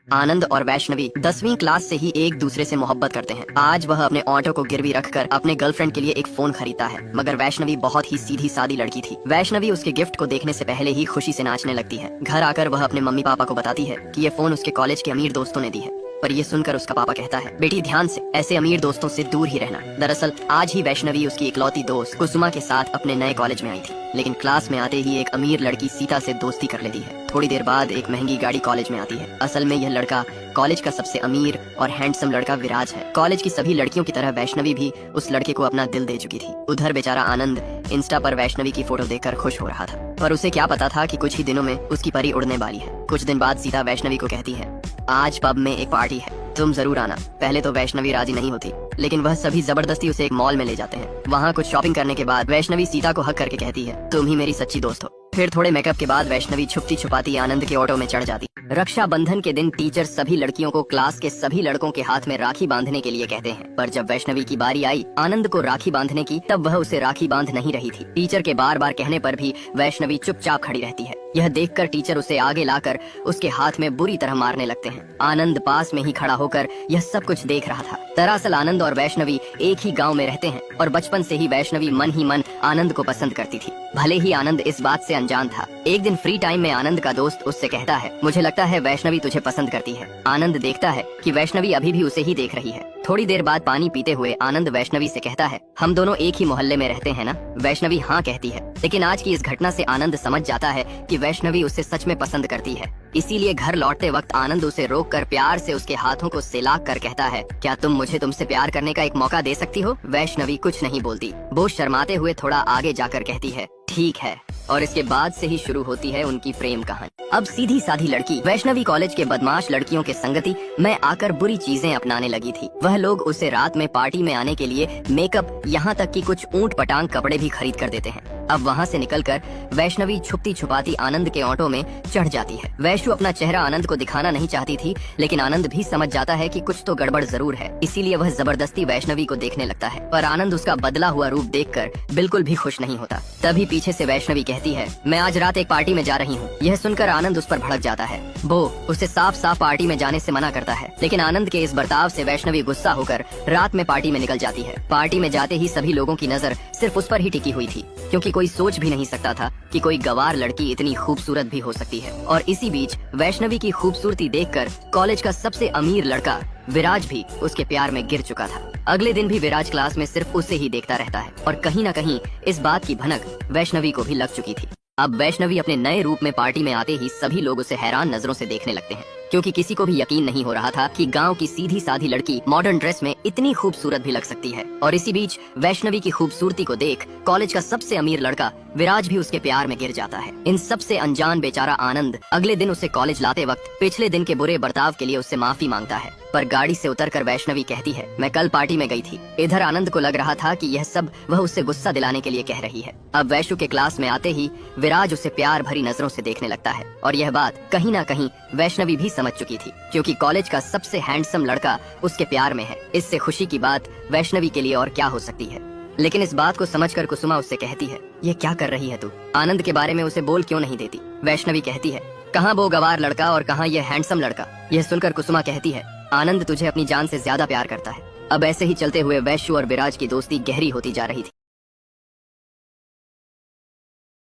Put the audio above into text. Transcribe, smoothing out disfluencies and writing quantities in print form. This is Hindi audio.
आनंद और वैष्णवी 10वीं क्लास से ही एक दूसरे से मोहब्बत करते हैं। आज वह अपने ऑटो को गिरवी रखकर अपने गर्लफ्रेंड के लिए एक फोन खरीदता है, मगर वैष्णवी बहुत ही सीधी सादी लड़की थी। वैष्णवी उसके गिफ्ट को देखने से पहले ही खुशी से नाचने लगती है। घर आकर वह अपने मम्मी पापा को बताती है कि ये फोन उसके कॉलेज के अमीर दोस्तों ने दी है। पर ये सुनकर उसका पापा कहता है, बेटी ध्यान से, ऐसे अमीर दोस्तों से दूर ही रहना। दरअसल आज ही वैष्णवी उसकी इकलौती दोस्त कुसुमा के साथ अपने नए कॉलेज में आई थी, लेकिन क्लास में आते ही एक अमीर लड़की सीता से दोस्ती कर लेती है। थोड़ी देर बाद एक महंगी गाड़ी कॉलेज में आती है। असल में यह लड़का कॉलेज का सबसे अमीर और हैंडसम लड़का विराज है। कॉलेज की सभी लड़कियों की तरह वैष्णवी भी उस लड़के को अपना दिल दे चुकी थी। उधर बेचारा आनंद इंस्टा पर वैष्णवी की फोटो देखकर खुश हो रहा था, पर उसे क्या पता था कि कुछ ही दिनों में उसकी परी उड़ने वाली है। कुछ दिन बाद सीता वैष्णवी को कहती है, आज पब में एक पार्टी है, तुम जरूर आना। पहले तो वैष्णवी राजी नहीं होती, लेकिन वह सभी जबरदस्ती उसे एक मॉल में ले जाते हैं। वहाँ कुछ शॉपिंग करने के बाद वैष्णवी सीता को हक करके कहती है, तुम ही मेरी सच्ची दोस्त हो। फिर थोड़े मेकअप के बाद वैष्णवी छुपती छुपाती आनंद के ऑटो में चढ़ जाती। रक्षाबंधन के दिन टीचर सभी लड़कियों को क्लास के सभी लड़कों के हाथ में राखी बांधने के लिए कहते हैं, पर जब वैष्णवी की बारी आई आनंद को राखी बांधने की, तब वह उसे राखी बांध नहीं रही थी। टीचर के बार बार कहने पर भी वैष्णवी चुपचाप खड़ी रहती है। यह देखकर टीचर उसे आगे लाकर उसके हाथ में बुरी तरह मारने लगते हैं। आनंद पास में ही खड़ा होकर यह सब कुछ देख रहा था। दरअसल आनंद और वैष्णवी एक ही गांव में रहते हैं और बचपन से ही वैष्णवी मन ही मन आनंद को पसंद करती थी, भले ही आनंद इस बात से अनजान था। एक दिन फ्री टाइम में आनंद का दोस्त उससे कहता है, मुझे लगता है वैष्णवी तुझे पसंद करती है। आनंद देखता है कि वैष्णवी अभी भी उसे ही देख रही है। थोड़ी देर बाद पानी पीते हुए आनंद वैष्णवी से कहता है, हम दोनों एक ही मोहल्ले में रहते हैं ना? वैष्णवी हाँ कहती है, लेकिन आज की इस घटना से आनंद समझ जाता है कि वैष्णवी उसे सच में पसंद करती है। इसीलिए घर लौटते वक्त आनंद उसे रोककर प्यार से उसके हाथों को सिलाक कर कहता है, क्या तुम मुझे तुमसे प्यार करने का एक मौका दे सकती हो? वैष्णवी कुछ नहीं बोलती, वो शर्माते हुए थोड़ा आगे जाकर कहती है, ठीक है। और इसके बाद से ही शुरू होती है उनकी प्रेम कहानी। अब सीधी साधी लड़की वैष्णवी कॉलेज के बदमाश लड़कियों के संगति में आकर बुरी चीजें अपनाने लगी थी। वह लोग उसे रात में पार्टी में आने के लिए मेकअप, यहाँ तक कि कुछ ऊंट पटांग कपड़े भी खरीद कर देते हैं। अब वहाँ से निकलकर वैष्णवी छुपती छुपाती आनंद के ऑटो में चढ़ जाती है। वैष्णु अपना चेहरा आनंद को दिखाना नहीं चाहती थी, लेकिन आनंद भी समझ जाता है कि कुछ तो गड़बड़ जरूर है, इसीलिए वह जबरदस्ती वैष्णवी को देखने लगता है। पर आनंद उसका बदला हुआ रूप देखकर बिल्कुल भी खुश नहीं होता। तभी पीछे से वैष्णवी कहती है, मैं आज रात एक पार्टी में जा रही हूँ। यह सुनकर आनंद उस पर भड़क जाता है। वो उसे साफ साफ पार्टी में जाने से मना करता है, लेकिन आनंद के इस बर्ताव से वैष्णवी गुस्सा होकर रात में पार्टी में निकल जाती है। पार्टी में जाते ही सभी लोगों की नजर सिर्फ उस पर ही टिकी हुई थी, क्योंकि कोई सोच भी नहीं सकता था कि कोई गवार लड़की इतनी खूबसूरत भी हो सकती है। और इसी बीच वैष्णवी की खूबसूरती देखकर कॉलेज का सबसे अमीर लड़का विराज भी उसके प्यार में गिर चुका था। अगले दिन भी विराज क्लास में सिर्फ उसे ही देखता रहता है, और कहीं न कहीं इस बात की भनक वैष्णवी को भी लग चुकी थी। अब वैष्णवी अपने नए रूप में पार्टी में आते ही सभी लोग उसे हैरान नजरों से देखने लगते हैं, क्योंकि किसी को भी यकीन नहीं हो रहा था कि गांव की सीधी साधी लड़की मॉडर्न ड्रेस में इतनी खूबसूरत भी लग सकती है। और इसी बीच वैष्णवी की खूबसूरती को देख कॉलेज का सबसे अमीर लड़का विराज भी उसके प्यार में गिर जाता है। इन सबसे अनजान बेचारा आनंद अगले दिन उसे कॉलेज लाते वक्त पिछले दिन के बुरे बर्ताव के लिए उससे माफी मांगता है, पर गाड़ी से उतरकर वैष्णवी कहती है, मैं कल पार्टी में गई थी। इधर आनंद को लग रहा था कि यह सब वह उससे गुस्सा दिलाने के लिए कह रही है। अब वैष्णु के क्लास में आते ही विराज उसे प्यार भरी नजरों से देखने लगता है, और यह बात कहीं ना कहीं वैष्णवी भी समझ चुकी थी, क्योंकि कॉलेज का सबसे हैंडसम लड़का उसके प्यार में है। इससे खुशी की बात वैष्णवी के लिए और क्या हो सकती है। लेकिन इस बात को समझकर कुसुमा उससे कहती है, ये क्या कर रही है तू? आनंद के बारे में उसे बोल क्यों नहीं देती? वैष्णवी कहती है, कहाँ वो गवार लड़का और कहाँ ये हैंडसम लड़का? यह सुनकर कुसुमा कहती है, आनंद तुझे अपनी जान से ज्यादा प्यार करता है। अब ऐसे ही चलते हुए वैष्णु और विराज की दोस्ती गहरी होती जा रही थी।